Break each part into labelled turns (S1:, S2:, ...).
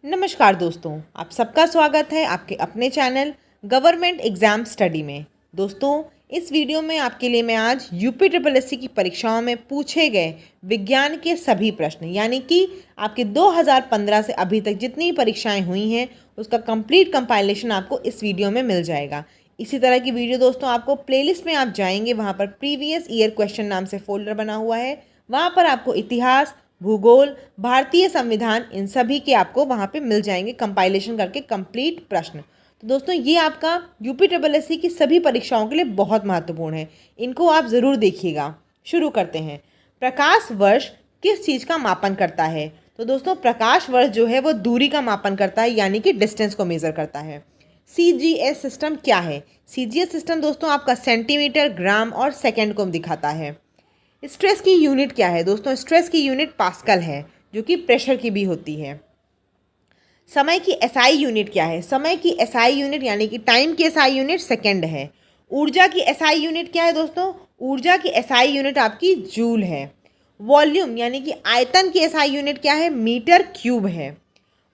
S1: नमस्कार दोस्तों, आप सबका स्वागत है आपके अपने चैनल गवर्नमेंट एग्ज़ाम स्टडी में। दोस्तों, इस वीडियो में आपके लिए मैं आज यूपी ट्रिपल एससी की परीक्षाओं में पूछे गए विज्ञान के सभी प्रश्न यानी कि आपके 2015 से अभी तक जितनी परीक्षाएं हुई हैं उसका कंप्लीट कंपाइलेशन आपको इस वीडियो में मिल जाएगा। इसी तरह की वीडियो दोस्तों आपको प्लेलिस्ट में आप जाएंगे, वहाँ पर प्रीवियस ईयर क्वेश्चन नाम से फोल्डर बना हुआ है। वहाँ पर आपको इतिहास, भूगोल, भारतीय संविधान, इन सभी के आपको वहाँ पे मिल जाएंगे कंपाइलेशन करके कंप्लीट प्रश्न। तो दोस्तों ये आपका यूपी ट्रिपल एससी की सभी परीक्षाओं के लिए बहुत महत्वपूर्ण है, इनको आप ज़रूर देखिएगा। शुरू करते हैं। प्रकाश वर्ष किस चीज़ का मापन करता है? तो दोस्तों प्रकाश वर्ष जो है वो दूरी का मापन करता है यानी कि डिस्टेंस को मेज़र करता है। CGS सिस्टम क्या है? CGS सिस्टम दोस्तों आपका सेंटीमीटर, ग्राम और सेकेंड को दिखाता है। स्ट्रेस की यूनिट क्या है? दोस्तों स्ट्रेस की यूनिट पास्कल है, जो कि प्रेशर की भी होती है। समय की SI यूनिट क्या है? समय की SI यूनिट यानी कि टाइम की SI यूनिट सेकंड है। ऊर्जा की SI यूनिट क्या है दोस्तों? ऊर्जा की SI यूनिट आपकी जूल है। वॉल्यूम यानी कि आयतन की SI यूनिट क्या है? मीटर क्यूब है।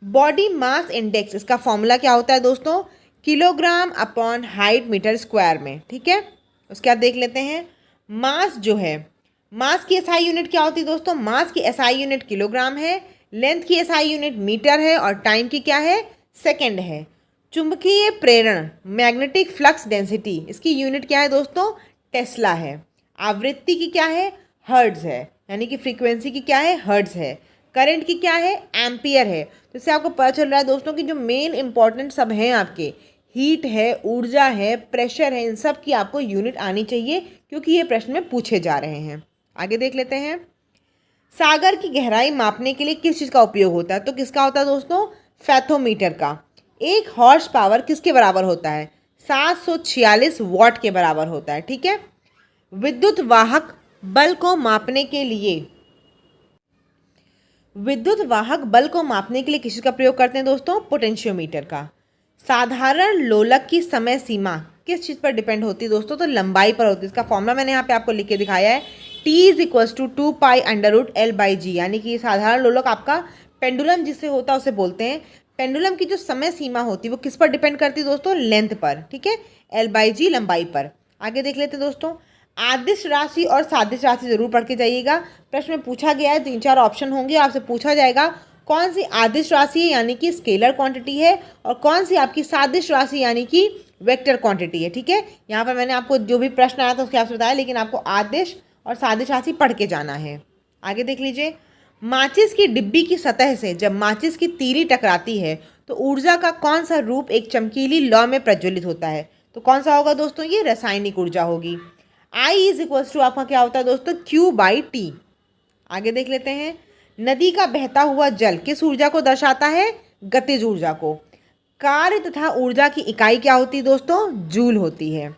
S1: बॉडी मास इंडेक्स, इसका फॉर्मूला क्या होता है दोस्तों? Kilogram upon height metre square में। ठीक है, उसके बाद देख लेते हैं। मास जो है, मास की SI यूनिट क्या होती है दोस्तों? मास की SI यूनिट किलोग्राम है, लेंथ की SI यूनिट मीटर है और टाइम की क्या है? सेकंड है। चुंबकीय प्रेरण, मैग्नेटिक फ्लक्स डेंसिटी, इसकी यूनिट क्या है दोस्तों? टेस्ला है। आवृत्ति की क्या है? हर्ट्ज है, यानी कि फ्रीक्वेंसी की क्या है? हर्ट्ज है। करंट की क्या है? एम्पियर है। तो इससे आपको पता चल रहा है दोस्तों कि जो मेन इंपॉर्टेंट सब हैं आपके, हीट है, ऊर्जा है, प्रेशर है, इन सब की आपको यूनिट आनी चाहिए क्योंकि ये प्रश्न में पूछे जा रहे हैं। आगे देख लेते हैं। सागर की गहराई मापने के लिए किस चीज़ का उपयोग होता है? तो किसका होता है दोस्तों? फैथोमीटर का। एक हॉर्स पावर किसके बराबर होता है? 746 वॉट के बराबर होता है। ठीक है। विद्युत वाहक बल को मापने के लिए, विद्युत वाहक बल को मापने के लिए किस चीज़ का प्रयोग करते हैं दोस्तों? पोटेंशियोमीटर का। साधारण लोलक की समय सीमा किस चीज़ पर डिपेंड होती है दोस्तों? तो लंबाई पर होती है। इसका फॉर्मूला मैंने यहाँ पे आपको लिख के दिखाया है। T = 2π√L/g, यानी कि साधारण लोलक आपका पेंडुलम जिससे होता है उसे बोलते हैं। पेंडुलम की जो समय सीमा होती है वो किस पर डिपेंड करती है दोस्तों? लेंथ पर। ठीक है, L/g लंबाई पर। आगे देख लेते हैं दोस्तों। आदिश राशि और सादिश राशि जरूर पढ़ के जाइएगा। प्रश्न में पूछा गया है, 3-4 ऑप्शन होंगे, आपसे पूछा जाएगा कौन सी आदिश राशि है यानी कि स्केलर क्वांटिटी है और कौन सी आपकी सादिश राशि यानी कि वेक्टर क्वांटिटी है। ठीक है, यहाँ पर मैंने आपको जो भी प्रश्न आया था उसके आपसे बताया, लेकिन आपको आदिश और सादिश राशि पढ़ के जाना है। आगे देख लीजिए। माचिस की डिब्बी की सतह से जब माचिस की तीली टकराती है तो ऊर्जा का कौन सा रूप एक चमकीली लौ में प्रज्वलित होता है? तो कौन सा होगा दोस्तों? ये रासायनिक ऊर्जा होगी। I = आपका क्या होता है दोस्तों? Q/T। आगे देख लेते हैं। नदी का बहता हुआ जल किस ऊर्जा को दर्शाता है? गतिज ऊर्जा को। कार्य तथा ऊर्जा की इकाई क्या होती है दोस्तों? जूल होती है।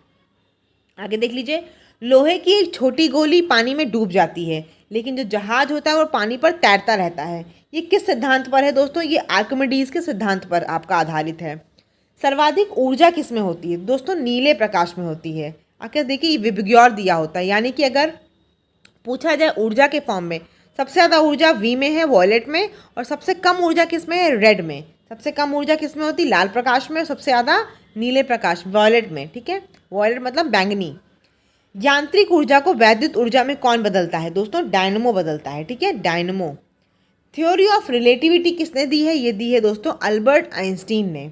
S1: आगे देख लीजिए। लोहे की एक छोटी गोली पानी में डूब जाती है, लेकिन जो जहाज होता है वो पानी पर तैरता रहता है। ये किस सिद्धांत पर है दोस्तों? ये आर्किमिडीज के सिद्धांत पर आपका आधारित है। सर्वाधिक ऊर्जा किस में होती है दोस्तों? नीले प्रकाश में होती है। आगे देखिए, ये विबग्योर दिया होता है, यानी कि अगर पूछा जाए ऊर्जा के फॉर्म में, सबसे ज़्यादा ऊर्जा V में है, वॉयलेट में, और सबसे कम ऊर्जा किस में है? रेड में। सबसे कम ऊर्जा किस में होती? लाल प्रकाश में, और सबसे ज़्यादा नीले प्रकाश वॉयलेट में। ठीक है, वॉयलेट मतलब बैंगनी। यांत्रिक ऊर्जा को वैद्युत ऊर्जा में कौन बदलता है दोस्तों? डायनमो बदलता है। ठीक है, डायनमो। थ्योरी ऑफ रिलेटिविटी किसने दी है? ये दी है दोस्तों अल्बर्ट आइंस्टीन ने।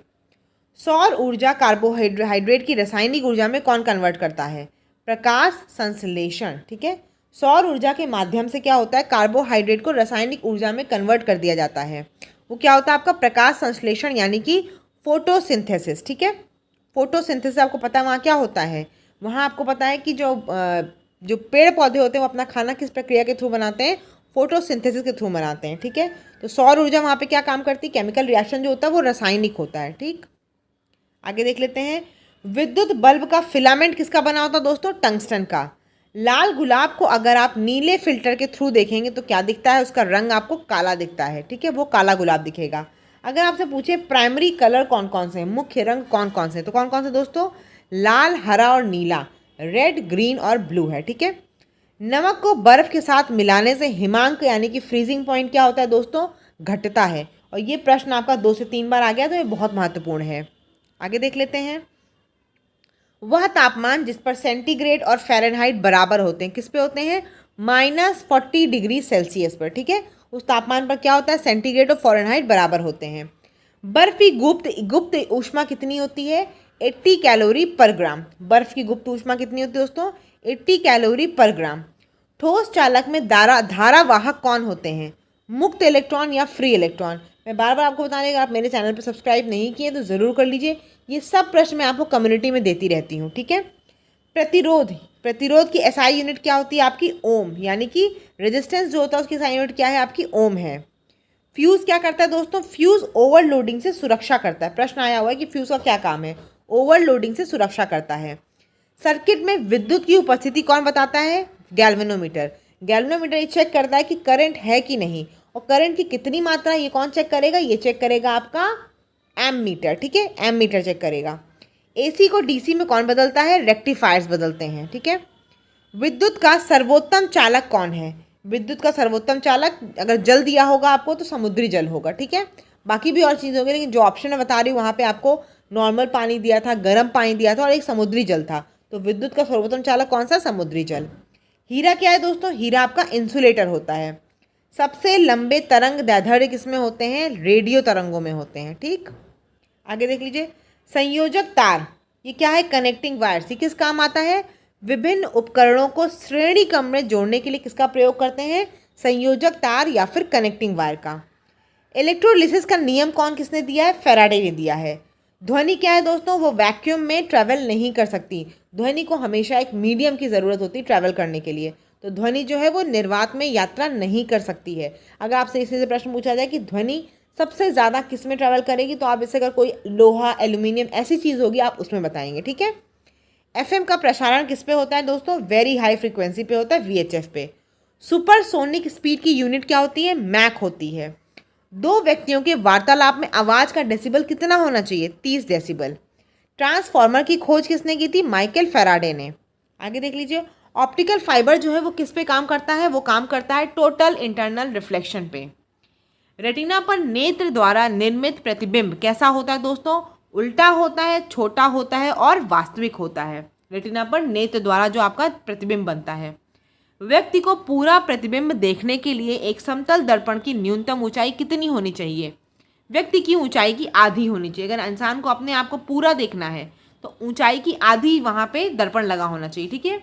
S1: सौर ऊर्जा कार्बोहाइड्रेट की रासायनिक ऊर्जा में कौन कन्वर्ट करता है? प्रकाश संश्लेषण। ठीक है, सौर ऊर्जा के माध्यम से क्या होता है? कार्बोहाइड्रेट को रासायनिक ऊर्जा में कन्वर्ट कर दिया जाता है। वो क्या होता है आपका? प्रकाश संश्लेषण यानी कि फोटोसिंथेसिस। ठीक है, फोटोसिंथेसिस आपको पता है वहाँ क्या होता है? वहाँ आपको पता है कि जो पेड़ पौधे होते हैं वो अपना खाना किस प्रक्रिया के थ्रू बनाते हैं? फोटोसिंथेसिस के थ्रू बनाते हैं। ठीक है, तो सौर ऊर्जा वहाँ पे क्या काम करती है? केमिकल रिएक्शन जो होता है वो रासायनिक होता है। ठीक, आगे देख लेते हैं। विद्युत बल्ब का फिलामेंट किसका बना होता है दोस्तों? टंगस्टन का। लाल गुलाब को अगर आप नीले फिल्टर के थ्रू देखेंगे तो क्या दिखता है? उसका रंग आपको काला दिखता है। ठीक है, वो काला गुलाब दिखेगा। अगर आपसे पूछे प्राइमरी कलर कौन कौन से हैं, मुख्य रंग कौन कौन से, तो कौन कौन से दोस्तों? लाल, हरा और नीला, रेड, ग्रीन और ब्लू है। ठीक है, नमक को बर्फ के साथ मिलाने से हिमांक यानी कि फ्रीजिंग पॉइंट क्या होता है दोस्तों? घटता है। और ये प्रश्न आपका 2 से 3 बार आ गया, तो ये बहुत महत्वपूर्ण है। आगे देख लेते हैं। वह तापमान जिस पर सेंटीग्रेड और फ़ारेनहाइट बराबर होते हैं, किस पे होते हैं? -40 डिग्री सेल्सियस पर, ठीक है। उस तापमान पर क्या होता है? सेंटीग्रेड और फ़ारेनहाइट बराबर होते हैं। बर्फ की गुप्त ऊष्मा कितनी होती है? 80 कैलोरी पर ग्राम। बर्फ की गुप्त ऊष्मा कितनी होती है दोस्तों? 80 कैलोरी पर ग्राम। ठोस चालक में धारावाहक कौन होते हैं? मुक्त इलेक्ट्रॉन या फ्री इलेक्ट्रॉन? मैं बार बार आपको बताने, अगर आप मेरे चैनल पर सब्सक्राइब नहीं किए तो ज़रूर कर लीजिए। ये सब प्रश्न मैं आपको कम्युनिटी में देती रहती हूँ, ठीक है। प्रतिरोध की एसआई यूनिट क्या होती है आपकी? ओम, यानी कि रेजिस्टेंस जो होता है उसकी एसआई यूनिट क्या है आपकी? ओम है। फ्यूज़ क्या करता है दोस्तों? फ्यूज़ ओवरलोडिंग से सुरक्षा करता है। प्रश्न आया हुआ है कि फ्यूज़ का क्या काम है? ओवरलोडिंग से सुरक्षा करता है। सर्किट में विद्युत की उपस्थिति कौन बताता है? गैल्वेनोमीटर। गैल्वेनोमीटर ये चेक करता है कि करंट है कि नहीं, और करंट की कितनी मात्रा ये कौन चेक करेगा? ये चेक करेगा आपका एम मीटर, ठीक है। एम मीटर चेक करेगा। एसी को डीसी में कौन बदलता है? रेक्टिफायर्स बदलते हैं, ठीक है। विद्युत का सर्वोत्तम चालक कौन है? विद्युत का सर्वोत्तम चालक अगर जल दिया होगा आपको तो समुद्री जल होगा, ठीक है। बाकी भी और चीज़ होगी, लेकिन जो ऑप्शन मैं बता रही हूँ वहाँ पे आपको नॉर्मल पानी दिया था, गर्म पानी दिया था और एक समुद्री जल था। तो विद्युत का सर्वोत्तम चालक कौन सा? समुद्री जल। हीरा क्या है दोस्तों? हीरा आपका इंसुलेटर होता है। सबसे लंबे तरंग दैर्ध्य किसमें होते हैं? रेडियो तरंगों में होते हैं, ठीक। आगे देख लीजिए। संयोजक तार, ये क्या है? Connecting wires. ये किस काम आता है? विभिन्न उपकरणों को श्रेणी क्रम में जोड़ने के लिए किसका प्रयोग करते हैं? संयोजक तार या फिर कनेक्टिंग वायर का। इलेक्ट्रोलिसिस का नियम कौन किसने दिया है? फैराडे ने दिया है। ध्वनि क्या है दोस्तों? वो वैक्यूम में ट्रैवल नहीं कर सकती। ध्वनि को हमेशा एक मीडियम की ज़रूरत होती है ट्रैवल करने के लिए। तो ध्वनि जो है वो निर्वात में यात्रा नहीं कर सकती है। अगर आपसे इसी से प्रश्न पूछा जाए कि ध्वनि सबसे ज़्यादा किस में ट्रैवल करेगी, तो आप इससे अगर कोई लोहा, एल्यूमिनियम ऐसी चीज़ होगी आप उसमें बताएंगे, ठीक है। एफएम का प्रसारण किस पे होता है दोस्तों? वेरी हाई फ्रीक्वेंसी पे होता है, वीएचएफ पे। सुपरसोनिक स्पीड की यूनिट क्या होती है? मैक होती है। दो व्यक्तियों के वार्तालाप में आवाज़ का डेसिबल कितना होना चाहिए? 30 डेसिबल। ट्रांसफॉर्मर की खोज किसने की थी? माइकल फैराडे ने। आगे देख लीजिए। ऑप्टिकल फाइबर जो है वो किस पे काम करता है? वो काम करता है टोटल इंटरनल रिफ्लेक्शन पे। रेटिना पर नेत्र द्वारा निर्मित प्रतिबिंब कैसा होता है दोस्तों? उल्टा होता है, छोटा होता है और वास्तविक होता है। रेटिना पर नेत्र द्वारा जो आपका प्रतिबिंब बनता है। व्यक्ति को पूरा प्रतिबिंब देखने के लिए एक समतल दर्पण की न्यूनतम ऊंचाई कितनी होनी चाहिए? व्यक्ति की ऊंचाई की आधी होनी चाहिए। अगर इंसान को अपने आप को पूरा देखना है तो ऊंचाई की आधी वहाँ पे दर्पण लगा होना चाहिए, ठीक है।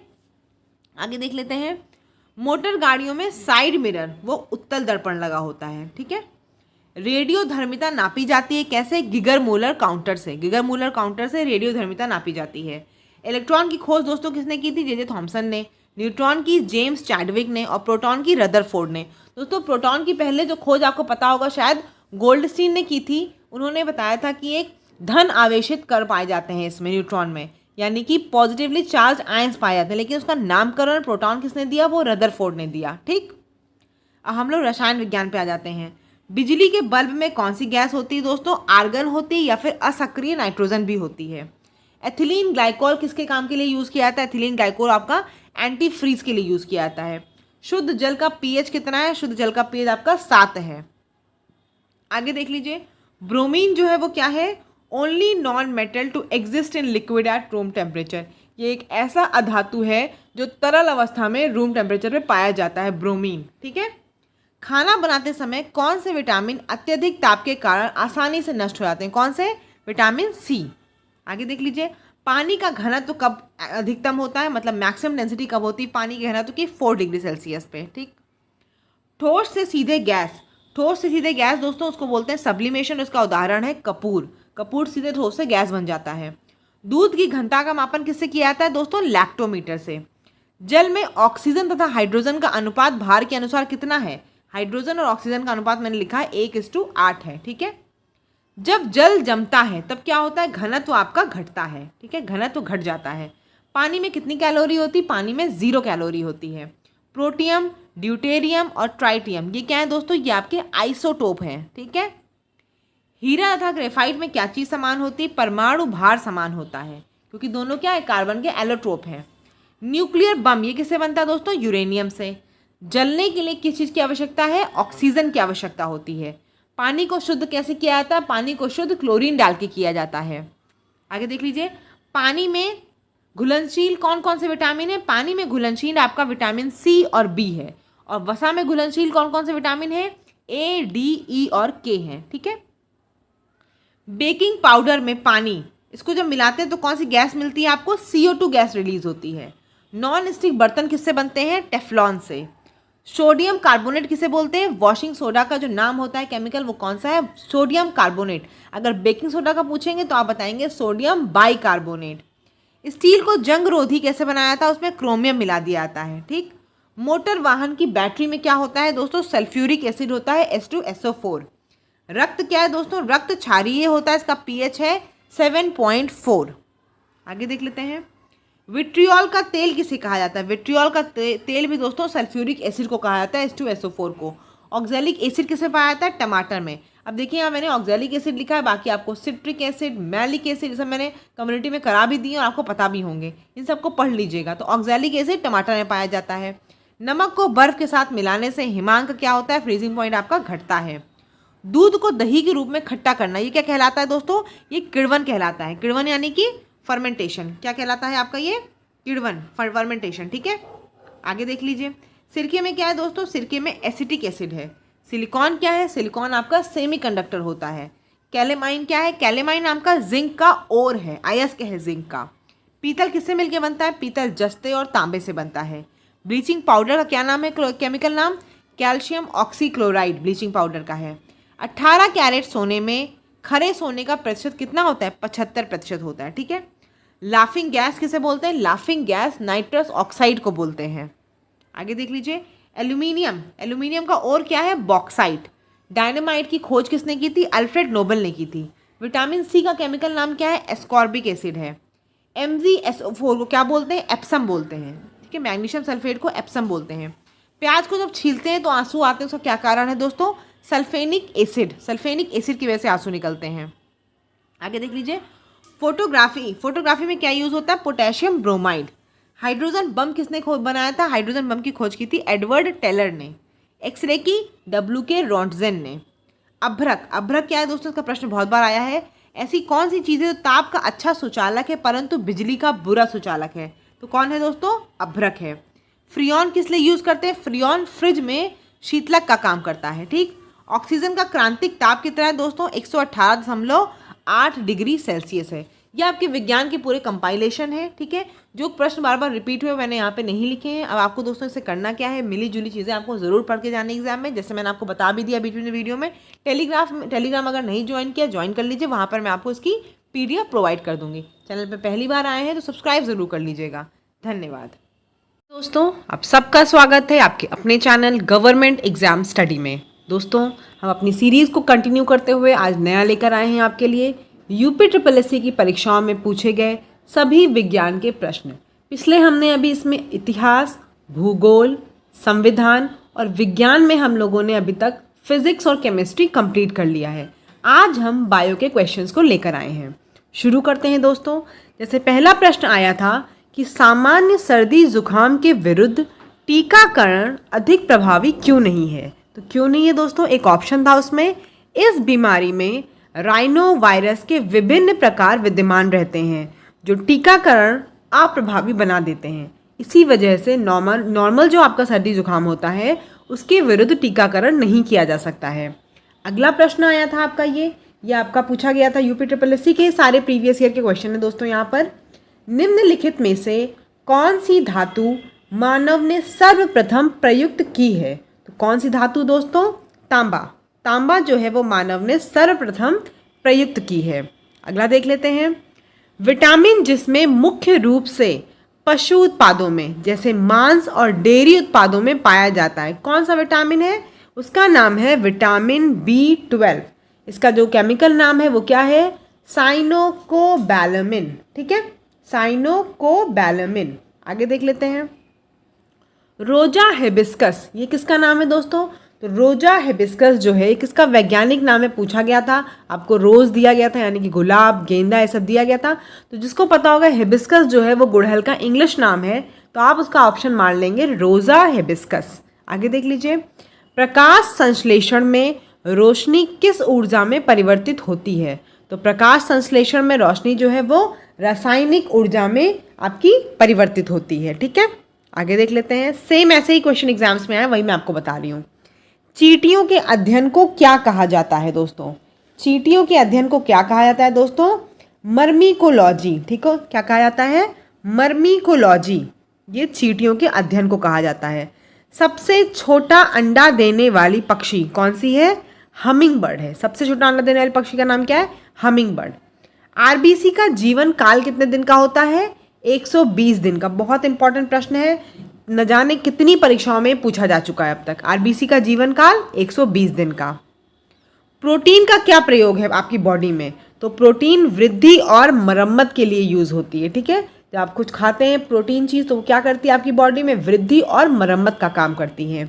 S1: आगे देख लेते हैं। मोटर गाड़ियों में साइड मिरर वो उत्तल दर्पण लगा होता है, ठीक है। रेडियो धर्मिता नापी जाती है कैसे? गिगर मूलर काउंटर से। गिगर मूलर काउंटर से रेडियो धर्मिता नापी जाती है। इलेक्ट्रॉन की खोज दोस्तों किसने की थी? जे थॉमसन ने। न्यूट्रॉन की जेम्स चैडविक ने, और प्रोटॉन की रदरफोर्ड ने। दोस्तों प्रोटॉन की पहले जो खोज आपको पता होगा शायद गोल्डस्टीन ने की थी। उन्होंने बताया था कि एक धन आवेशित कर पाए जाते हैं इसमें, न्यूट्रॉन में, यानी कि पॉजिटिवली चार्ज आयंस पाए जाते हैं, लेकिन उसका नामकरण प्रोटॉन किसने दिया? वो रदरफोर्ड ने दिया, ठीक। अब हम लोग रसायन विज्ञान पे आ जाते हैं। बिजली के बल्ब में कौन सी गैस होती है दोस्तों? आर्गन होती है या फिर असक्रिय नाइट्रोजन भी होती है। एथिलीन ग्लाइकोल किसके काम के लिए यूज़ किया जाता है? एथिलीन ग्लाइकोल आपका एंटी फ्रीज के लिए यूज़ किया जाता है। शुद्ध जल का पीएच कितना है? शुद्ध जल का पीएच आपका 7 है। आगे देख लीजिए। ब्रोमीन जो है वो क्या है? Only non metal to exist in liquid at room temperature. ये एक ऐसा अधातु है जो तरल अवस्था में रूम टेम्परेचर पे पाया जाता है, ब्रोमीन, ठीक है। खाना बनाते समय कौन से विटामिन अत्यधिक ताप के कारण आसानी से नष्ट हो जाते हैं? कौन से? Vitamin C. आगे देख लीजिए। पानी का घनत्व कब अधिकतम होता है, मतलब मैक्सिमम डेंसिटी कब होती है पानी के घनत्व की? 4 डिग्री सेल्सियस पे, ठीक। ठोस से सीधे गैस, ठोस से सीधे गैस दोस्तों उसको बोलते हैं सब्लिमेशन। उसका उदाहरण है कपूर। कपूर सीधे ठोस से गैस बन जाता है। दूध की घनता का मापन किससे किया जाता है दोस्तों? लैक्टोमीटर से। जल में ऑक्सीजन तथा हाइड्रोजन का अनुपात भार के अनुसार कितना है? हाइड्रोजन और ऑक्सीजन का अनुपात मैंने लिखा है 1:8 है, ठीक है। जब जल जमता है तब क्या होता है? घनत्व आपका घटता है, ठीक है, घनत्व घट जाता है। पानी में कितनी कैलोरी होती? पानी में 0 कैलोरी होती है। प्रोटियम, ड्यूटेरियम और ट्राइटियम ये क्या है दोस्तों? ये आपके आइसोटोप हैं, ठीक है। हीरा तथा ग्रेफाइट में क्या चीज़ समान होती है? परमाणु भार समान होता है, क्योंकि दोनों क्या है? कार्बन के एलोट्रोप हैं। न्यूक्लियर बम ये किससे बनता है दोस्तों? यूरेनियम से। जलने के लिए किस चीज़ की आवश्यकता है? ऑक्सीजन की आवश्यकता होती है। पानी को शुद्ध कैसे किया जाता है? पानी को शुद्ध क्लोरीन डाल के किया जाता है। आगे देख लीजिए, पानी में घुलनशील कौन कौन से विटामिन है? पानी में घुलनशील आपका विटामिन सी और बी है, और वसा में घुलनशील कौन कौन से विटामिन है? ए, डी, ई और के हैं। ठीक है। बेकिंग पाउडर में पानी, इसको जब मिलाते हैं तो कौन सी गैस मिलती है आपको? CO2 गैस रिलीज होती है। नॉन स्टिक बर्तन किससे बनते हैं? टेफ्लॉन से। सोडियम कार्बोनेट किसे बोलते हैं? वॉशिंग सोडा का जो नाम होता है केमिकल वो कौन सा है? Sodium carbonate. अगर बेकिंग सोडा का पूछेंगे तो आप बताएंगे सोडियम बाइकार्बोनेट। स्टील को जंग रोधी कैसे बनाया था? उसमें क्रोमियम मिला दिया जाता है। ठीक। मोटर वाहन की बैटरी में क्या होता है दोस्तों? सल्फ्यूरिक एसिड होता है, H2SO4। रक्त क्या है दोस्तों? रक्त क्षारीय होता है, इसका pH है 7.4। आगे देख लेते हैं, विट्रियोल का तेल किसे कहा जाता है? विट्रियोल का तेल भी दोस्तों सल्फ्यूरिक एसिड को कहा जाता है, H2SO4 को। ऑक्जेलिक एसिड किसे पाया जाता है? टमाटर में। अब देखिए यहाँ मैंने ऑक्जेलिक एसिड लिखा है, बाकी आपको सिट्रिक एसिड, मैलिक एसिड, ये सब मैंने कम्युनिटी में करा भी दी और आपको पता भी होंगे, इन सबको पढ़ लीजिएगा। तो ऑक्जेलिक एसिड टमाटर में पाया जाता है। नमक को बर्फ के साथ मिलाने से हिमांक क्या होता है? फ्रीजिंग पॉइंट आपका घटता है। दूध को दही के रूप में खट्टा करना, ये क्या कहलाता है दोस्तों? ये किण्वन कहलाता है। किण्वन यानी कि फर्मेंटेशन। क्या कहलाता है आपका? ये किण्वन, फर्मेंटेशन। ठीक है। आगे देख लीजिए, सिरके में क्या है दोस्तों? सिरके में एसिटिक एसिड है। सिलिकॉन क्या है? सिलिकॉन आपका सेमीकंडक्टर होता है। कैलेमाइन क्या है? कैलेमाइन आपका जिंक का ओर है, अयस्क है जिंक का। पीतल किससे मिलकर बनता है? पीतल जस्ते और तांबे से बनता है। ब्लीचिंग पाउडर का क्या नाम है? केमिकल नाम कैल्शियम ऑक्सीक्लोराइड ब्लीचिंग पाउडर का है। 18 कैरेट सोने में खरे सोने का प्रतिशत कितना होता है? 75% होता है। ठीक है। लाफिंग गैस किसे बोलते हैं? लाफिंग गैस नाइट्रस ऑक्साइड को बोलते हैं। आगे देख लीजिए, एल्यूमिनियम, एल्यूमिनियम का और क्या है? बॉक्साइट। डायनामाइट की खोज किसने की थी? अल्फ्रेड नोबल ने की थी। विटामिन सी का केमिकल नाम क्या है? एस्कॉर्बिक एसिड है। MgSO4 को क्या बोलते हैं? एप्सम बोलते हैं। ठीक है। मैग्नीशियम सल्फेट को एप्सम बोलते हैं। प्याज को जब छीलते हैं तो आंसू आते हैं, उसका क्या कारण है दोस्तों? Sulphenic acid. सल्फेनिक एसिड की वजह से आंसू निकलते हैं। आगे देख लीजिए, फोटोग्राफी, फोटोग्राफी में क्या यूज़ होता है? Potassium bromide. हाइड्रोजन बम किसने बनाया था? हाइड्रोजन बम की खोज की थी एडवर्ड टेलर ने। एक्सरे की WK रॉन्टजेन ने। अभ्रक, अभ्रक क्या है दोस्तों? इसका प्रश्न बहुत बार आया है। ऐसी कौन सी चीज़ है जो ताप का अच्छा सुचालक है परंतु बिजली का बुरा सुचालक है? तो कौन है दोस्तों? अभ्रक है। फ्रियॉन किस लिए यूज़ करते हैं? फ्रियॉन फ्रिज में शीतलक का काम करता है। ठीक। ऑक्सीजन का क्रांतिक ताप कितना है दोस्तों? 118.8 डिग्री सेल्सियस है। यह आपके विज्ञान के पूरे कंपाइलेशन है। ठीक है। जो प्रश्न बार बार रिपीट हुए मैंने यहाँ पे नहीं लिखे हैं। अब आपको दोस्तों इसे करना क्या है? मिली जुली चीज़ें आपको ज़रूर पढ़ के जाने एग्जाम में, जैसे मैंने आपको बता भी दिया बीच में वीडियो में। टेलीग्राम अगर नहीं ज्वाइन किया, ज्वाइन कर लीजिए, वहाँ पर मैं आपको इसकी PDF प्रोवाइड कर दूँगी। चैनल पर पहली बार आए हैं तो सब्सक्राइब ज़रूर कर लीजिएगा। धन्यवाद दोस्तों, आप सबका स्वागत है आपके अपने चैनल गवर्नमेंट एग्जाम स्टडी में। दोस्तों, हम अपनी सीरीज़ को कंटिन्यू करते हुए आज नया लेकर आए हैं आपके लिए UPSSC की परीक्षाओं में पूछे गए सभी विज्ञान के प्रश्न। पिछले हमने अभी इसमें इतिहास, भूगोल, संविधान और विज्ञान में हम लोगों ने अभी तक फिजिक्स और केमिस्ट्री कंप्लीट कर लिया है। आज हम बायो के क्वेश्चंस को लेकर आए हैं। शुरू करते हैं दोस्तों। जैसे पहला प्रश्न आया था कि सामान्य सर्दी जुकाम के विरुद्ध टीकाकरण अधिक प्रभावी क्यों नहीं है? तो क्यों नहीं है दोस्तों? एक ऑप्शन था उसमें, इस बीमारी में राइनो वायरस के विभिन्न प्रकार विद्यमान रहते हैं जो टीकाकरण अप्रभावी बना देते हैं। इसी वजह से नॉर्मल जो आपका सर्दी जुकाम होता है उसके विरुद्ध टीकाकरण नहीं किया जा सकता है। अगला प्रश्न आया था आपका ये आपका पूछा गया था UPSSC के सारे प्रीवियस ईयर के क्वेश्चन है दोस्तों। यहाँ पर निम्नलिखित में से कौन सी धातु मानव ने सर्वप्रथम प्रयुक्त की है? तो कौन सी धातु दोस्तों? तांबा। तांबा जो है वो मानव ने सर्वप्रथम प्रयुक्त की है। अगला देख लेते हैं, विटामिन जिसमें मुख्य रूप से पशु उत्पादों में जैसे मांस और डेयरी उत्पादों में पाया जाता है, कौन सा विटामिन है? उसका नाम है विटामिन B12। इसका जो केमिकल नाम है वो क्या है? साइनोकोबैलामिन। ठीक है, साइनोकोबैलामिन। आगे देख लेते हैं, रोजा हिबिस्कस, ये किसका नाम है दोस्तों? तो रोजा हिबिस्कस जो है किसका वैज्ञानिक नाम है पूछा गया था। आपको रोज दिया गया था यानी कि गुलाब, गेंदा, ये सब दिया गया था। तो जिसको पता होगा हिबिस्कस जो है वो गुड़हल का इंग्लिश नाम है, तो आप उसका ऑप्शन मार लेंगे रोजा हिबिस्कस। आगे देख लीजिए, प्रकाश संश्लेषण में रोशनी किस ऊर्जा में परिवर्तित होती है? तो प्रकाश संश्लेषण में रोशनी जो है वो रासायनिक ऊर्जा में आपकी परिवर्तित होती है। ठीक है, आगे देख लेते हैं। सेम ऐसे ही क्वेश्चन एग्जाम्स में आया, वही मैं आपको बता रही हूँ। चींटियों के अध्ययन को क्या कहा जाता है दोस्तों? चींटियों के अध्ययन को क्या कहा जाता है दोस्तों? मर्मीकोलॉजी। ठीक है, क्या कहा जाता है? मर्मीकोलॉजी। ये चींटियों के अध्ययन को कहा जाता है। सबसे छोटा अंडा देने वाली पक्षी कौन सी है? हमिंग बर्ड है। सबसे छोटा अंडा देने वाली पक्षी का नाम क्या है? Humming bird. आरबीसी का जीवन काल कितने दिन का होता है? 120 दिन का। बहुत इंपॉर्टेंट प्रश्न है, न जाने कितनी परीक्षाओं में पूछा जा चुका है अब तक। आरबीसी का जीवन काल 120 दिन का। प्रोटीन का क्या प्रयोग है आपकी बॉडी में? तो प्रोटीन वृद्धि और मरम्मत के लिए यूज होती है। ठीक है, जब आप कुछ खाते हैं प्रोटीन चीज़ तो वो क्या करती है आपकी बॉडी में? वृद्धि और मरम्मत का काम करती है।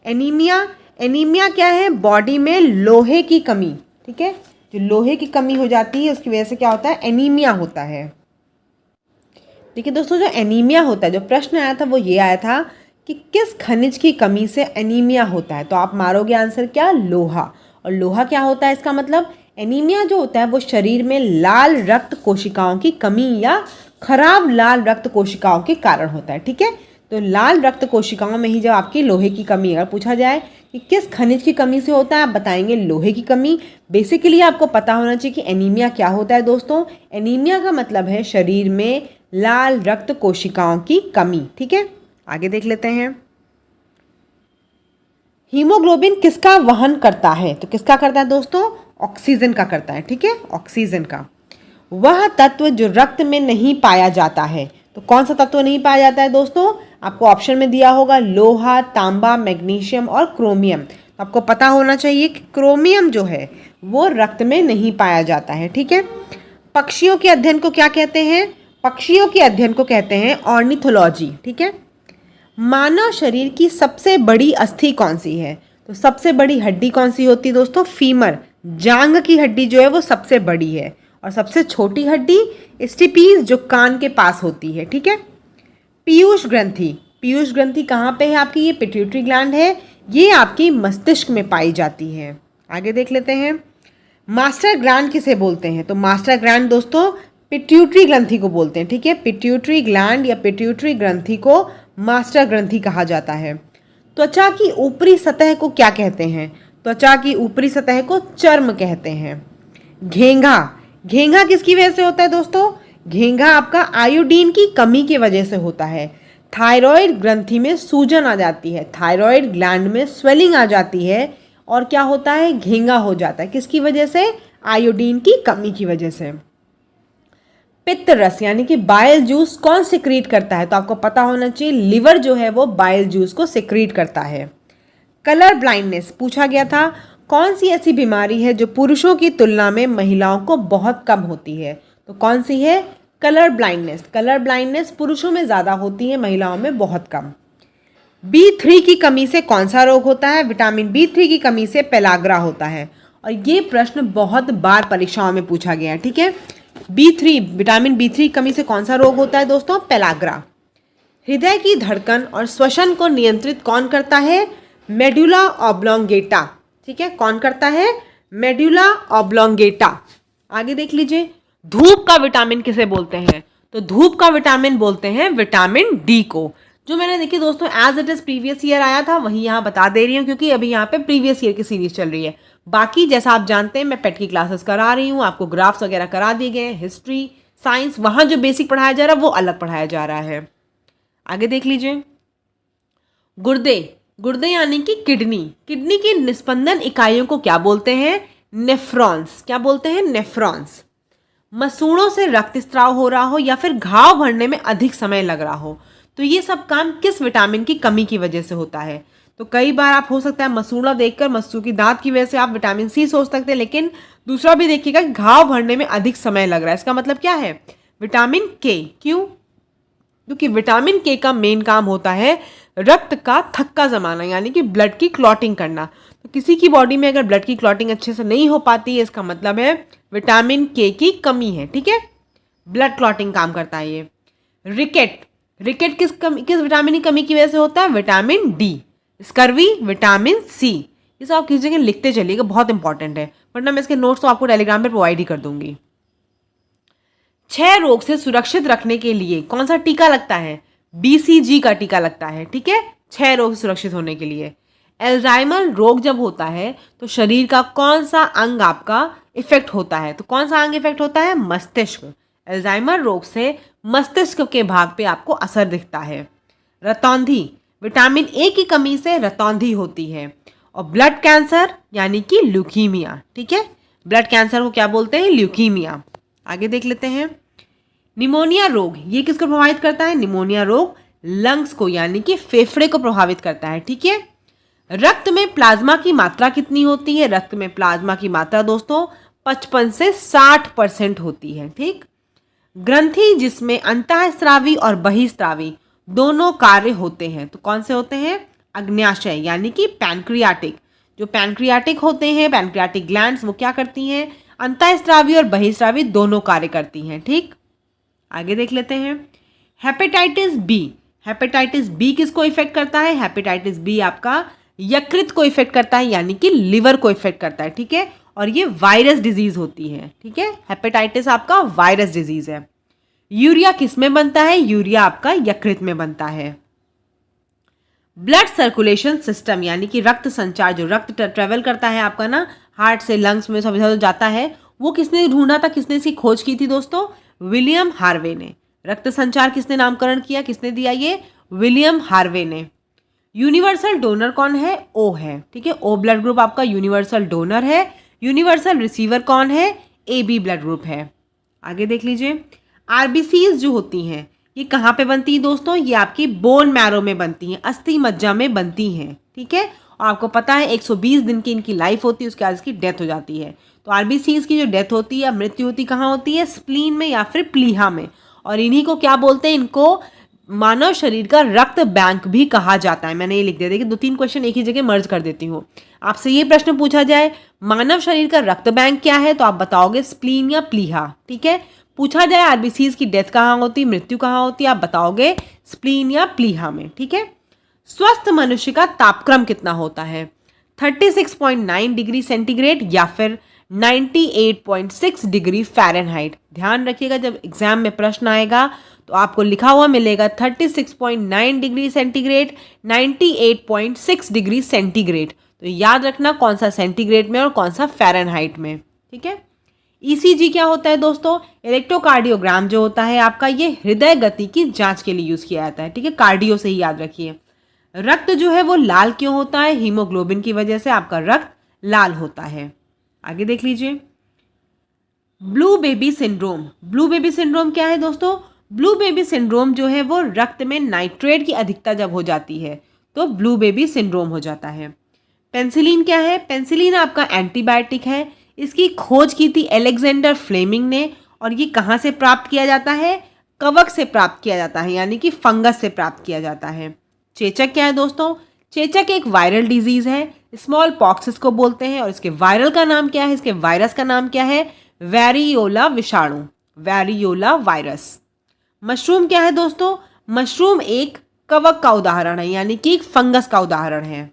S1: एनीमिया, एनीमिया क्या है? बॉडी में लोहे की कमी। ठीक है, जो लोहे की कमी हो जाती है उसकी वजह से क्या होता है? एनीमिया होता है। देखिए दोस्तों, जो एनीमिया होता है, जो प्रश्न आया था वो ये आया था कि किस खनिज की कमी से एनीमिया होता है? तो आप मारोगे आंसर क्या? लोहा। और लोहा क्या होता है? इसका मतलब एनीमिया जो होता है वो शरीर में लाल रक्त कोशिकाओं की कमी या खराब लाल रक्त कोशिकाओं के कारण होता है। ठीक है, तो लाल रक्त कोशिकाओं में ही जब आपकी लोहे की कमी अगर पूछा जाए कि किस खनिज की कमी से होता है, आप बताएंगे लोहे की कमी। बेसिकली आपको पता होना चाहिए कि एनीमिया क्या होता है दोस्तों। एनीमिया का मतलब है शरीर में लाल रक्त कोशिकाओं की कमी। ठीक है, आगे देख लेते हैं। हीमोग्लोबिन किसका वहन करता है? तो किसका करता है दोस्तों? ऑक्सीजन का करता है। ठीक है, ऑक्सीजन का। वह तत्व जो रक्त में नहीं पाया जाता है, तो कौन सा तत्व नहीं पाया जाता है दोस्तों? आपको ऑप्शन में दिया होगा लोहा, तांबा, मैग्नीशियम और क्रोमियम। तो आपको पता होना चाहिए कि क्रोमियम जो है वो रक्त में नहीं पाया जाता है। ठीक है, पक्षियों के अध्ययन को क्या कहते हैं? पक्षियों के अध्ययन को कहते हैं ऑर्निथोलॉजी। ठीक है, मानव शरीर की सबसे बड़ी अस्थि कौन सी है? तो सबसे बड़ी हड्डी कौन सी होती है दोस्तों? फीमर, जांग की हड्डी जो है वो सबसे बड़ी है। और सबसे छोटी हड्डी स्टिपीज जो कान के पास होती है। ठीक है, पीयूष ग्रंथि, पीयूष ग्रंथि कहाँ पे है आपकी? ये पिट्यूटरी ग्लैंड है, ये आपकी मस्तिष्क में पाई जाती है। आगे देख लेते हैं। मास्टर ग्लैंड किसे बोलते हैं? तो मास्टर ग्लैंड दोस्तों पिट्यूटरी ग्रंथि को बोलते हैं। ठीक है, पिट्यूटरी ग्लैंड या पिट्यूटरी ग्रंथि को मास्टर ग्रंथि कहा जाता है। त्वचा की ऊपरी सतह को क्या कहते हैं? त्वचा की ऊपरी सतह को चर्म कहते हैं। घेंघा, घेंघा किसकी वजह से होता है दोस्तों? घेंघा आपका आयोडीन की कमी की वजह से होता है। थायराइड ग्रंथि में सूजन आ जाती है, थायराइड ग्लैंड में स्वेलिंग आ जाती है और क्या होता है? घेंघा हो जाता है। किसकी वजह से? आयोडीन की कमी की वजह से। पित्त रस यानी कि बाइल जूस कौन सिक्रीट करता है? तो आपको पता होना चाहिए लिवर जो है वो बाइल जूस को सिक्रीट करता है। कलर ब्लाइंडनेस पूछा गया था, कौन सी ऐसी बीमारी है जो पुरुषों की तुलना में महिलाओं को बहुत कम होती है? तो कौन सी है? Colour blindness. कलर ब्लाइंडनेस पुरुषों में ज़्यादा होती है, महिलाओं में बहुत कम। B3 की कमी से कौन सा रोग होता है? विटामिन B3 की कमी से पेलाग्रा होता है। और ये प्रश्न बहुत बार परीक्षाओं में पूछा गया है। ठीक है, B3, विटामिन B3 की कमी से कौन सा रोग होता है दोस्तों? पेलाग्रा। हृदय की धड़कन और श्वसन को नियंत्रित कौन करता है? Medulla oblongata. ठीक है, कौन करता है? Medulla oblongata. आगे देख लीजिए। धूप का विटामिन किसे बोलते हैं? तो धूप का विटामिन बोलते हैं विटामिन डी को। जो मैंने देखिए दोस्तों as it is previous year आया था वही यहाँ बता दे रही हूँ, क्योंकि अभी यहाँ पे प्रीवियस ईयर की सीरीज चल रही है। बाकी जैसा आप जानते हैं मैं पेट की क्लासेस करा रही हूँ, आपको ग्राफ्स वगैरह करा दिए गए हैं। हिस्ट्री, साइंस, वहाँ जो बेसिक पढ़ाया जा रहा है वो अलग पढ़ाया जा रहा है। आगे देख लीजिए। गुर्दे, गुर्दे यानी कि किडनी, किडनी की निस्पंदन इकाइयों को क्या बोलते हैं? नेफ्रॉन्स। क्या बोलते हैं? नेफ्रॉन्स। मसूड़ों से रक्तस्राव हो रहा हो या फिर घाव भरने में अधिक समय लग रहा हो, तो ये सब काम किस विटामिन की कमी की वजह से होता है? तो कई बार आप हो सकता है मसूड़ा देखकर मसूड़ की दांत की वजह से आप विटामिन सी सोच सकते हैं, लेकिन दूसरा भी देखिएगा कि घाव भरने में अधिक समय लग रहा है। इसका मतलब क्या है? विटामिन के। क्यों? क्योंकि विटामिन के का मेन काम होता है रक्त का थक्का जमाना, यानी कि ब्लड की क्लॉटिंग करना। तो किसी की बॉडी में अगर ब्लड की क्लॉटिंग अच्छे से नहीं हो पाती है, इसका मतलब है विटामिन के की कमी है। ठीक है, ब्लड क्लॉटिंग काम करता है ये। रिकेट, रिकेट किस विटामिन की कमी की वजह से होता है? Vitamin D. Scurvy, vitamin C. ये सब आप किसी जगह लिखते चलिएगा, बहुत इंपॉर्टेंट है, वरना मैं इसके नोट्स तो आपको टेलीग्राम पर प्रोवाइड ही कर दूंगी। क्षय रोग से सुरक्षित रखने के लिए कौन सा टीका लगता है? BCG का टीका लगता है, ठीक है, क्षय रोग से सुरक्षित होने के लिए। एल्जाइमर रोग जब होता है तो शरीर का कौन सा अंग आपका इफेक्ट होता है? तो कौन सा अंग इफेक्ट होता है? मस्तिष्क। एल्जाइमर रोग से मस्तिष्क के भाग पे आपको असर दिखता है। रतौंधी, विटामिन ए की कमी से रतौंधी होती है। और ब्लड कैंसर यानी कि ल्यूकीमिया, ठीक है, ब्लड कैंसर को क्या बोलते हैं? ल्यूकीमिया। आगे देख लेते हैं। निमोनिया रोग, ये किसको प्रभावित करता है? निमोनिया रोग लंग्स को यानी कि फेफड़े को प्रभावित करता है, ठीक है। रक्त में प्लाज्मा की मात्रा कितनी होती है? रक्त में प्लाज्मा की मात्रा दोस्तों 55 से 60% होती है, ठीक। ग्रंथि जिसमें अंतःस्रावी और बहिस्रावी दोनों कार्य होते हैं, तो कौन से होते हैं? अग्न्याशय यानी कि पैनक्रियाटिक। जो पैनक्रियाटिक होते हैं, पैनक्रियाटिक ग्लैंड्स, वो क्या करती हैं? अंतःस्रावी और बहिस्रावी दोनों कार्य करती हैं, ठीक। आगे देख लेते हैं। हेपेटाइटिस बी, हेपेटाइटिस बी किसको इफेक्ट करता है? हेपेटाइटिस बी आपका यकृत को इफेक्ट करता है यानी कि लिवर को इफेक्ट करता है, ठीक है, और ये वायरस डिजीज होती है, ठीक है। हेपेटाइटिस आपका वायरस डिजीज है। यूरिया किस में बनता है? यूरिया आपका यकृत में बनता है। ब्लड सर्कुलेशन सिस्टम यानी कि रक्त संचार, जो रक्त ट्रेवल करता है आपका ना हार्ट से लंग्स में सब इधर जाता है, वो किसने ढूंढा था? किसने इसकी खोज की थी दोस्तों? विलियम हार्वे ने। रक्त संचार किसने नामकरण किया, किसने दिया ये? विलियम हार्वे ने। यूनिवर्सल डोनर कौन है? ओ है, ठीक है, ओ ब्लड ग्रुप आपका यूनिवर्सल डोनर है। यूनिवर्सल रिसीवर कौन है? AB ब्लड ग्रुप है। आगे देख लीजिए। RBCs जो होती हैं ये कहाँ पे बनती है दोस्तों? ये आपकी बोन मैरो में बनती हैं, अस्थि मज्जा में बनती हैं, ठीक है। और आपको पता है 120 दिन की इनकी लाइफ होती है, उसके बाद इसकी डेथ हो जाती है। तो RBCs की जो डेथ होती है या मृत्यु होती कहाँ होती है? स्प्लीन में या फिर प्लीहा में। और इन्हीं को क्या बोलते हैं? इनको मानव शरीर का रक्त बैंक भी कहा जाता है। मैंने ये लिख दिया, देखिए 2-3 क्वेश्चन एक ही जगह मर्ज कर देती हूँ। आपसे ये प्रश्न पूछा जाए मानव शरीर का रक्त बैंक क्या है, तो आप बताओगे स्प्लीन या प्लीहा, ठीक है। पूछा जाए RBCs की डेथ कहाँ होती, मृत्यु कहाँ होती है, आप बताओगे स्प्लीन या प्लीहा में, ठीक है। स्वस्थ मनुष्य का तापक्रम कितना होता है? 36.9 डिग्री सेंटीग्रेड या फिर 98.6 डिग्री फ़ारेनहाइट। ध्यान रखिएगा जब एग्जाम में प्रश्न आएगा तो आपको लिखा हुआ मिलेगा 36.9 डिग्री सेंटीग्रेड, 98.6 डिग्री सेंटीग्रेड। तो याद रखना कौन सा सेंटीग्रेड में और कौन सा फ़ारेनहाइट में, ठीक है। ECG क्या होता है दोस्तों? इलेक्ट्रोकार्डियोग्राम जो होता है आपका, ये हृदय गति की जांच के लिए यूज़ किया जाता है, ठीक है, कार्डियो से ही याद रखिए। रक्त जो है वो लाल क्यों होता है? हीमोग्लोबिन की वजह से आपका रक्त लाल होता है। आगे देख लीजिए। Blue baby syndrome, blue baby syndrome क्या है दोस्तों? ब्लू बेबी सिंड्रोम जो है वो रक्त में नाइट्रेट की अधिकता जब हो जाती है तो ब्लू बेबी सिंड्रोम हो जाता है। पेंसिलिन क्या है? पेंसिलिन आपका एंटीबायोटिक है। इसकी खोज की थी अलेक्जेंडर फ्लेमिंग ने। और ये कहाँ से प्राप्त किया जाता है? कवक से प्राप्त किया जाता है यानी कि फंगस से प्राप्त किया जाता है। चेचक क्या है दोस्तों? चेचक एक वायरल डिजीज है, स्मॉल पॉक्स इसको बोलते हैं। और इसके वायरल का नाम क्या है? इसके वायरस का नाम क्या है? वेरियोला विषाणु, वेरियोला वायरस। मशरूम क्या है दोस्तों? मशरूम एक कवक का उदाहरण है यानी कि एक फंगस का उदाहरण है।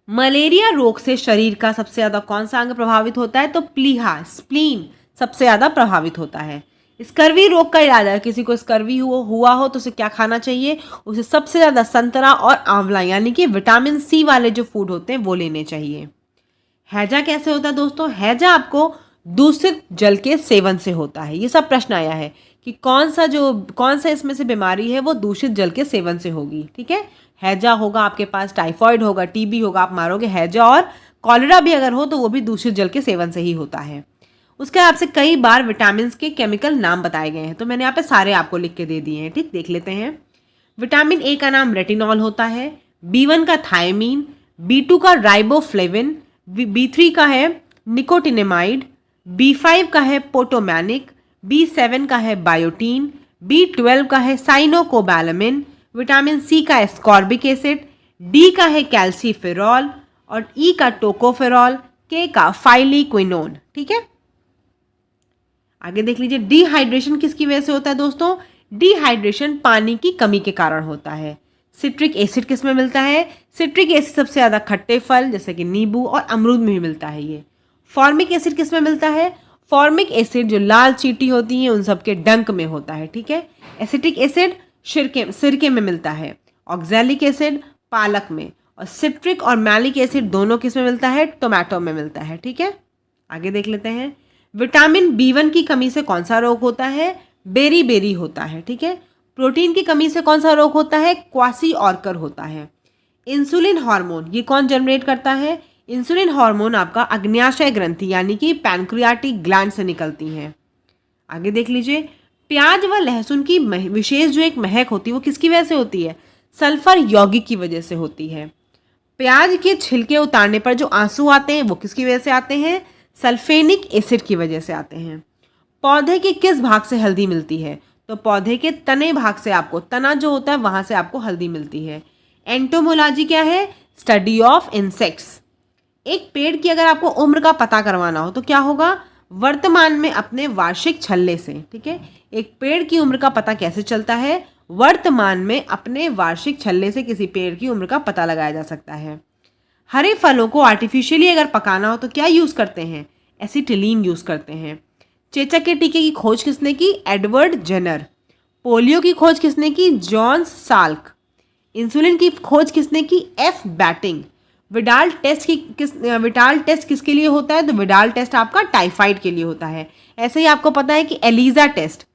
S1: मलेरिया रोग से शरीर का सबसे ज्यादा कौन सा अंग प्रभावित होता है? तो प्लीहा, स्प्लीन सबसे ज्यादा प्रभावित होता है। स्कर्वी रोग का इलाज है, किसी को स्कर्वी हुआ हो तो उसे क्या खाना चाहिए? उसे सबसे ज्यादा संतरा और आंवला यानी कि विटामिन C वाले जो फूड होते हैं वो लेने चाहिए। हैजा कैसे होता है दोस्तों? हैजा आपको दूषित जल के सेवन से होता है। ये सब प्रश्न आया है कि कौन सा इसमें से बीमारी है वो दूषित जल के सेवन से होगी, ठीक है। हैजा होगा आपके पास, टाइफॉइड होगा, TB होगा, आप मारोगे हैजा। और कॉलेरा भी अगर हो तो वो भी दूषित जल के सेवन से ही होता है। उसके आपसे कई बार विटामिन के केमिकल नाम बताए गए हैं, तो मैंने यहाँ पे सारे आपको लिख के दे दिए हैं, ठीक। देख लेते हैं। विटामिन A का नाम रेटिनॉल होता है, B1 का थायमीन, B2 का राइबोफ्लेविन, B3 का है निकोटिनेमाइड, B5 का है पोटोमैनिक, B7 का है बायोटीन, B12 का है साइनोकोबैलामिन, विटामिन C का एस्कॉर्बिक एसिड, D का है कैल्सीफेरॉल और E का टोकोफेरॉल, K का फाइलिक्विनोन, ठीक है। आगे देख लीजिए। डिहाइड्रेशन किसकी वजह से होता है दोस्तों? डिहाइड्रेशन पानी की कमी के कारण होता है। सिट्रिक एसिड किस में मिलता है? सिट्रिक एसिड सबसे ज़्यादा खट्टे फल जैसे कि नींबू और अमरूद में भी मिलता है ये। फॉर्मिक एसिड किस में मिलता है? फॉर्मिक एसिड जो लाल चींटी होती हैं उन सबके डंक में होता है, ठीक है। एसिटिक एसिड सिरके में मिलता है। ऑक्सैलिक एसिड पालक में। और सिट्रिक और मैलिक एसिड दोनों किस में मिलता है? टोमेटो में मिलता है, ठीक है। आगे देख लेते हैं। विटामिन B1 की कमी से कौन सा रोग होता है? बेरी होता है, ठीक है। प्रोटीन की कमी से कौन सा रोग होता है? क्वासी-ऑर्कर होता है। इंसुलिन हार्मोन ये कौन जनरेट करता है? इंसुलिन हार्मोन आपका अग्न्याशय ग्रंथि यानी कि पैनक्रियाटिक ग्लैंड से निकलती हैं। आगे देख लीजिए। प्याज व लहसुन की विशेष जो एक महक होती है वो किसकी वजह से होती है? सल्फर यौगिक की वजह से होती है। प्याज के छिलके उतारने पर जो आंसू आते हैं वो किसकी वजह से आते हैं? सल्फेनिक एसिड की वजह से आते हैं। पौधे के किस भाग से हल्दी मिलती है? तो पौधे के तने भाग से आपको, तना जो होता है वहां से आपको हल्दी मिलती है। एंटोमोलॉजी क्या है? Study of insects. एक पेड़ की अगर आपको उम्र का पता करवाना हो तो क्या होगा? वर्तमान में अपने वार्षिक छल्ले से, ठीक है। एक पेड़ की उम्र का पता कैसे चलता है? वर्तमान में अपने वार्षिक छल्ले से किसी पेड़ की उम्र का पता लगाया जा सकता है। हरे फलों को आर्टिफिशियली अगर पकाना हो तो क्या यूज़ करते हैं? एसिटिलीन यूज़ करते हैं। चेचक के टीके की खोज किसने की? Edward Jenner. पोलियो की खोज किसने की? John Salk. इंसुलिन की खोज किसने की? F batting. विडाल टेस्ट किसके लिए होता है? तो विडाल टेस्ट आपका टाइफाइड के लिए होता है। ऐसे ही आपको पता है कि ELISA test,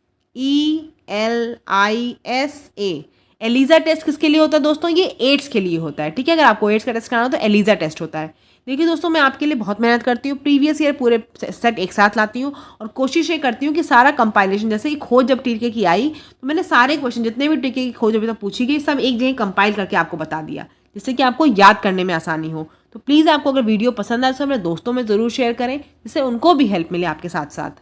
S1: ELISA, ELISA test किसके लिए होता है दोस्तों? ये एड्स के लिए होता है, ठीक है। अगर आपको एड्स का टेस्ट कराना हो तो एलिजा टेस्ट होता है। देखिए दोस्तों, मैं आपके लिए बहुत मेहनत करती हूँ, प्रीवियस ईयर पूरे सेट एक साथ लाती हूँ और कोशिश ये करती हूँ कि सारा कंपाइलेशन, जैसे कि खोज जब टीके की आई तो मैंने सारे क्वेश्चन जितने भी टीके की खोज अभी तक पूछी गई सब एक जगह कंपाइल करके आपको बता दिया, जिससे कि आपको याद करने में आसानी हो। तो प्लीज़ आपको अगर वीडियो पसंद आए तो अपने दोस्तों में ज़रूर शेयर करें, जिससे उनको भी हेल्प मिले आपके साथ साथ।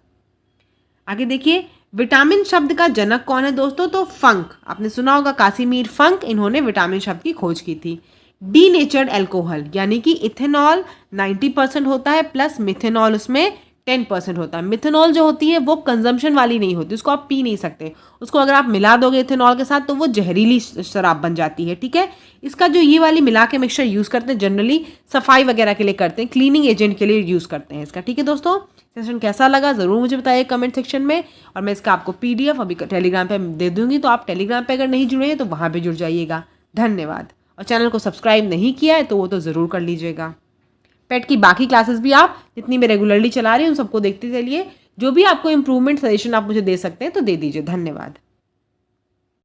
S1: आगे देखिए, विटामिन शब्द का जनक कौन है दोस्तों? तो फंक। आपने सुना होगा कासिमीर फंक, इन्होंने विटामिन शब्द की खोज की थी। डीनेचर्ड एल्कोहल यानी कि इथेनॉल 90% होता है प्लस मिथेनॉल उसमें 10% होता है। मिथेनॉल जो होती है वो कंजम्पशन वाली नहीं होती, उसको आप पी नहीं सकते। उसको अगर आप मिला दोगे इथेनॉल के साथ तो वो जहरीली शराब बन जाती है, ठीक है। इसका जो ये वाली मिला के मिक्सचर यूज़ करते हैं जनरली सफाई वगैरह के लिए करते हैं, क्लीनिंग एजेंट के लिए यूज़ करते हैं इसका, ठीक है दोस्तों। सेशन कैसा लगा ज़रूर मुझे बताइए कमेंट सेक्शन में, और मैं इसका आपको PDF अभी टेलीग्राम पे दे दूंगी, तो आप टेलीग्राम पे अगर नहीं जुड़े हैं तो वहाँ पे जुड़ जाइएगा। धन्यवाद। और चैनल को सब्सक्राइब नहीं किया है तो वो तो ज़रूर कर लीजिएगा। पेट की बाकी क्लासेस भी आप जितनी मैं रेगुलरली चला रही हूँ उन सबको देखते चलिए। जो भी आपको इंप्रूवमेंट सजेशन आप मुझे दे सकते हैं तो दे दीजिए। धन्यवाद।